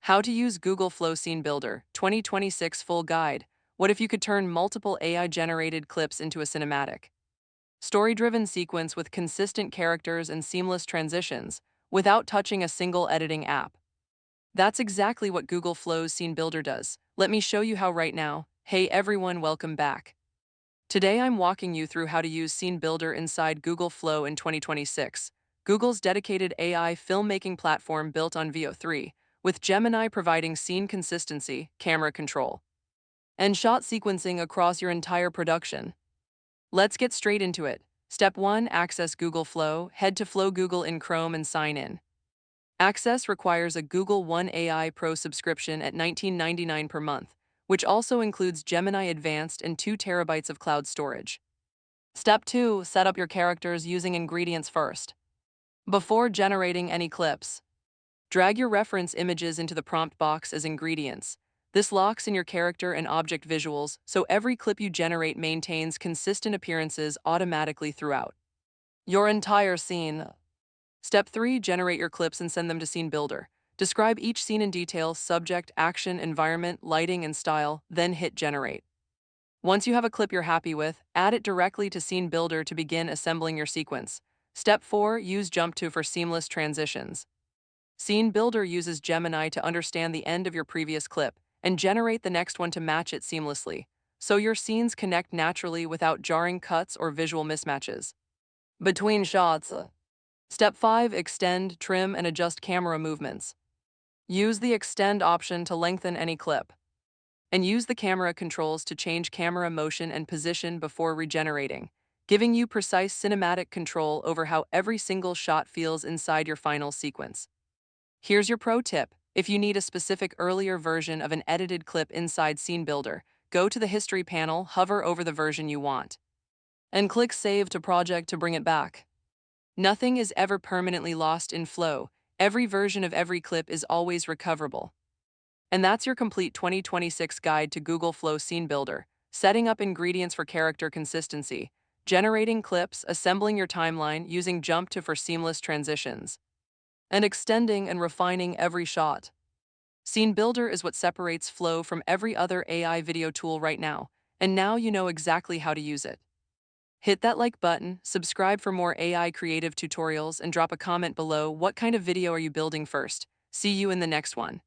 How to use Google Flow Scene Builder 2026 Full Guide. What if you could turn multiple AI-generated clips into a cinematic? Story-driven sequence with consistent characters and seamless transitions, without touching a single editing app. That's exactly what Google Flow's Scene Builder does. Let me show you how right now. Hey everyone, welcome back. Today I'm walking you through how to use Scene Builder inside Google Flow in 2026, Google's dedicated AI filmmaking platform built on VO3, with Gemini providing scene consistency, camera control, and shot sequencing across your entire production. Let's get straight into it. Step 1. Access Google Flow. Head to Flow Google in Chrome and sign in. Access requires a Google One AI Pro subscription at $19.99 per month, which also includes Gemini Advanced and 2 terabytes of cloud storage. Step 2. Set up your characters using ingredients first. Before generating any clips, drag your reference images into the prompt box as ingredients. This locks in your character and object visuals, so every clip you generate maintains consistent appearances automatically throughout your entire scene. Step 3. Generate your clips and send them to Scene Builder. Describe each scene in detail: subject, action, environment, lighting, and style, then hit Generate. Once you have a clip you're happy with, add it directly to Scene Builder to begin assembling your sequence. Step 4. Use Jump To for seamless transitions. Scene Builder uses Gemini to understand the end of your previous clip and generate the next one to match it seamlessly, so your scenes connect naturally without jarring cuts or visual mismatches. Between shots. Step 5. Extend, trim, and adjust camera movements. Use the Extend option to lengthen any clip, and use the camera controls to change camera motion and position before regenerating, giving you precise cinematic control over how every single shot feels inside your final sequence. Here's your pro tip. If you need a specific earlier version of an edited clip inside Scene Builder, go to the History panel, hover over the version you want, and click Save to Project to bring it back. Nothing is ever permanently lost in Flow. Every version of every clip is always recoverable. And that's your complete 2026 guide to Google Flow Scene Builder, setting up ingredients for character consistency, generating clips, assembling your timeline using Jump To for seamless transitions, and extending and refining every shot. Scene Builder is what separates Flow from every other AI video tool right now, and now you know exactly how to use it. Hit that like button, subscribe for more AI creative tutorials, and drop a comment below. What kind of video are you building first? See you in the next one.